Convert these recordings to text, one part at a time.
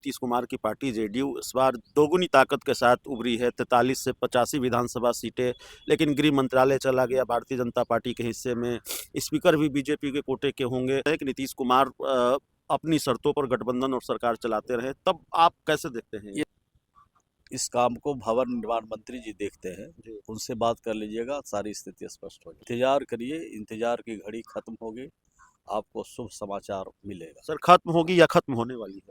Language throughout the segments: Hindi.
नीतीश कुमार की पार्टी जेडीयू इस बार दोगुनी ताकत के साथ उभरी है। 43 से 85 विधानसभा सीटें, लेकिन गृह मंत्रालय चला गया भारतीय जनता पार्टी के हिस्से में। स्पीकर भी बीजेपी के कोटे के होंगे। कि नीतीश कुमार अपनी शर्तों पर गठबंधन और सरकार चलाते रहे, तब आप कैसे देखते हैं ये? इस काम को भवन निर्माण मंत्री जी देखते हैं, उनसे बात कर लीजिएगा, सारी स्थिति स्पष्ट हो जाएगी। इंतजार करिए, इंतजार की घड़ी खत्म होगी, आपको शुभ समाचार मिलेगा। सर, खत्म होगी या खत्म होने वाली है?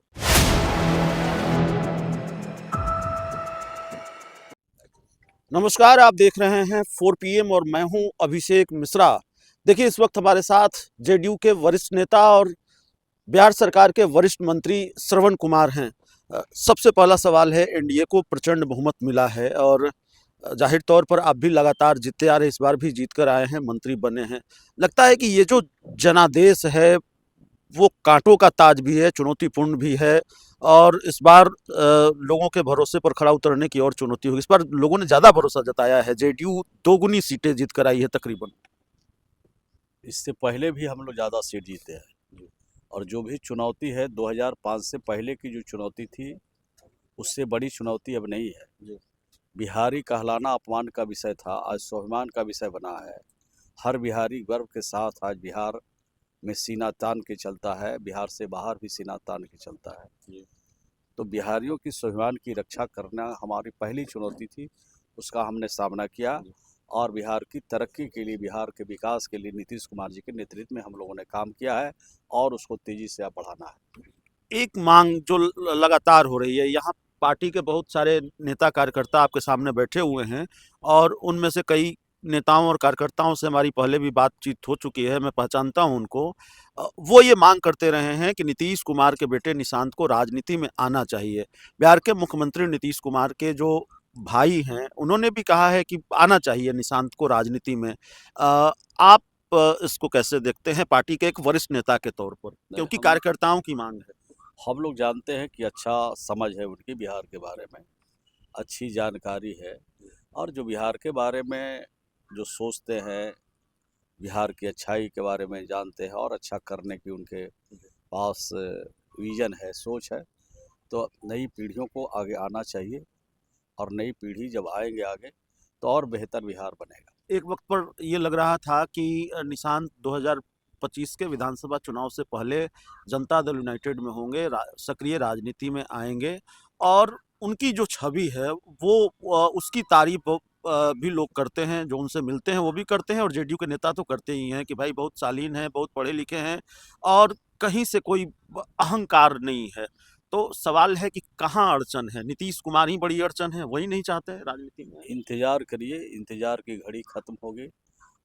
नमस्कार, आप देख रहे हैं 4 PM और मैं हूं अभिषेक मिश्रा। देखिए, इस वक्त हमारे साथ जेडीयू के वरिष्ठ नेता और बिहार सरकार के वरिष्ठ मंत्री श्रवण कुमार हैं। सबसे पहला सवाल है, एनडीए को प्रचंड बहुमत मिला है और जाहिर तौर पर आप भी लगातार जीतते आ रहे, इस बार भी जीत कर आए हैं, मंत्री बने हैं। लगता है कि ये जो जनादेश है वो कांटों का ताज भी है, चुनौतीपूर्ण भी है, और इस बार लोगों के भरोसे पर खरा उतरने की और चुनौती होगी। इस बार लोगों ने ज़्यादा भरोसा जताया है, जेडीयू दोगुनी सीटें जीत कर आई है तकरीबन। इससे पहले भी हम लोग ज़्यादा सीट जीते हैं, और जो भी चुनौती है 2005 से पहले की जो चुनौती थी, उससे बड़ी चुनौती अब नहीं है। बिहारी कहलाना अपमान का विषय था, आज स्वाभिमान का विषय बना है। हर बिहारी गर्व के साथ आज बिहार में सीना तान के चलता है, बिहार से बाहर भी सीना तान के चलता है। तो बिहारियों की स्वाभिमान की रक्षा करना हमारी पहली चुनौती थी, उसका हमने सामना किया, और बिहार की तरक्की के लिए, बिहार के विकास के लिए नीतीश कुमार जी के नेतृत्व में हम लोगों ने काम किया है, और उसको तेजी से अब बढ़ाना है। एक मांग जो लगातार हो रही है, यहाँ पार्टी के बहुत सारे नेता कार्यकर्ता आपके सामने बैठे हुए हैं, और उनमें से कई नेताओं और कार्यकर्ताओं से हमारी पहले भी बातचीत हो चुकी है, मैं पहचानता हूं उनको। वो ये मांग करते रहे हैं कि नीतीश कुमार के बेटे निशांत को राजनीति में आना चाहिए। बिहार के मुख्यमंत्री नीतीश कुमार के जो भाई हैं, उन्होंने भी कहा है कि आना चाहिए निशांत को राजनीति में। आप इसको कैसे देखते हैं पार्टी के एक वरिष्ठ नेता के तौर पर, क्योंकि कार्यकर्ताओं की मांग है? हम लोग जानते हैं कि अच्छा समझ है उनकी बिहार के बारे में, अच्छी जानकारी है, और जो बिहार के बारे में जो सोचते हैं, बिहार की अच्छाई के बारे में जानते हैं, और अच्छा करने की उनके पास विजन है, सोच है। तो नई पीढ़ियों को आगे आना चाहिए, और नई पीढ़ी जब आएंगे आगे तो और बेहतर बिहार बनेगा। एक वक्त पर ये लग रहा था कि निशांत 2025 के विधानसभा चुनाव से पहले जनता दल यूनाइटेड में होंगे, सक्रिय राजनीति में आएंगे, और उनकी जो छवि है वो उसकी तारीफ भी लोग करते हैं, जो उनसे मिलते हैं वो भी करते हैं, और जेडीयू के नेता तो करते ही हैं कि भाई बहुत शालीन हैं, बहुत पढ़े लिखे हैं, और कहीं से कोई अहंकार नहीं है। तो सवाल है कि कहाँ अड़चन है? नीतीश कुमार ही बड़ी अड़चन है, वही नहीं चाहते राजनीति में? इंतजार करिए, इंतजार की घड़ी खत्म होगी,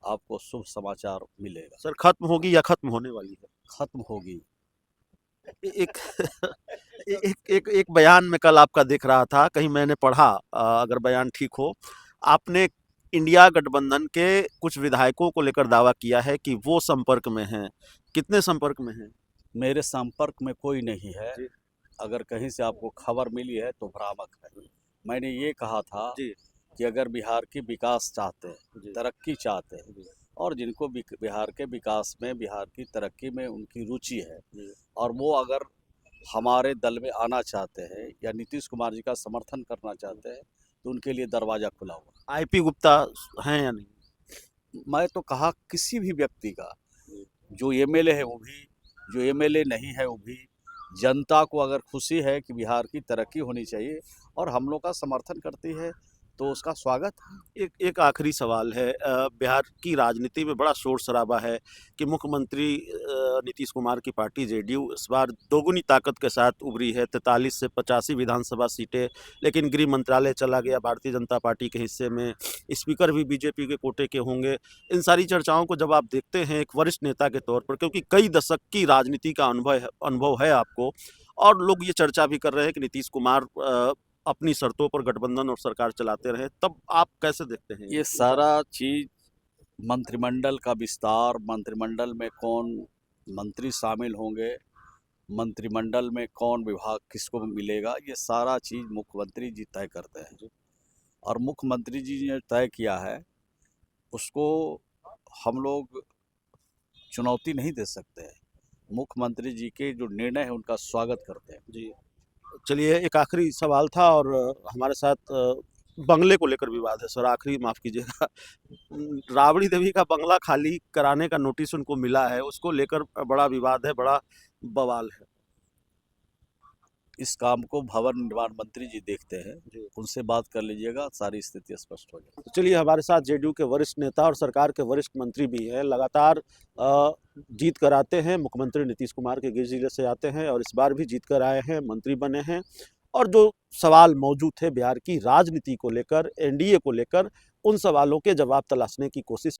आपको शुभ समाचार मिलेगा। सर, खत्म होगी या खत्म होने वाली है? खत्म होगी। एक एक बयान में कल आपका देख रहा था, कहीं मैंने पढ़ा, अगर बयान ठीक हो, आपने इंडिया गठबंधन के कुछ विधायकों को लेकर दावा किया है कि वो संपर्क में हैं। कितने संपर्क में हैं? मेरे संपर्क में कोई नहीं है। जी। अगर कहीं से आपको खबर मिली है तो भ्रामक है। मैंने ये कहा था जी। कि अगर बिहार की विकास चाहते हैं, जी। तरक्की चाहते हैं, जी। और जिनको बिहार के विकास में, बिहार की तरक्की में उनकी रुचि है, जी। और वो अगर हमारे दल में आना चाहते हैं या नीतीश कुमार जी का समर्थन करना चाहते हैं, तो उनके लिए दरवाज़ा खुला हुआ। आईपी गुप्ता हैं या नहीं? मैं तो कहा किसी भी व्यक्ति का, जो एमएलए है वो भी, जो एमएलए नहीं है वो भी, जनता को अगर खुशी है कि बिहार की तरक्की होनी चाहिए और हम लोग का समर्थन करती है, तो उसका स्वागत है। एक आखिरी सवाल है, बिहार की राजनीति में बड़ा शोर शराबा है कि मुख्यमंत्री नीतीश कुमार की पार्टी जेडीयू इस बार दोगुनी ताकत के साथ उभरी है। 43 से 85 विधानसभा सीटें, लेकिन गृह मंत्रालय चला गया भारतीय जनता पार्टी के हिस्से में। स्पीकर भी बीजेपी के कोटे के होंगे। इन सारी चर्चाओं को जब आप देखते हैं एक वरिष्ठ नेता के तौर पर, क्योंकि कई दशक की राजनीति का अनुभव है आपको, और लोग ये चर्चा भी कर रहे हैं कि नीतीश कुमार अपनी शर्तों पर गठबंधन और सरकार चलाते रहे, तब आप कैसे देखते हैं? ये सारा चीज मंत्रिमंडल का विस्तार, मंत्रिमंडल में कौन मंत्री शामिल होंगे, मंत्रिमंडल में कौन विभाग किसको मिलेगा, ये सारा चीज मुख्यमंत्री जी तय करते हैं। और मुख्यमंत्री जी ने तय किया है, उसको हम लोग चुनौती नहीं दे सकते हैं। मुख्यमंत्री जी के जो निर्णय है उनका स्वागत करते हैं। जी। चलिए, एक आखिरी सवाल था और हमारे साथ बंगले को लेकर विवाद है सर। आखिरी माफ़ कीजिएगा, राबड़ी देवी का बंगला खाली कराने का नोटिस उनको मिला है, उसको लेकर बड़ा विवाद है, बड़ा बवाल है। इस काम को भवन निर्माण मंत्री जी देखते हैं, जी। उनसे बात कर लीजिएगा, सारी स्थिति स्पष्ट हो जाएगी। तो चलिए, हमारे साथ जेडीयू के वरिष्ठ नेता और सरकार के वरिष्ठ मंत्री भी हैं। लगातार जीत कर आते हैं, मुख्यमंत्री नीतीश कुमार के गृह जिले से आते हैं और इस बार भी जीत कर आए हैं, मंत्री बने हैं। और जो सवाल मौजूद थे बिहार की राजनीति को लेकर, एनडीए को लेकर, उन सवालों के जवाब तलाशने की कोशिश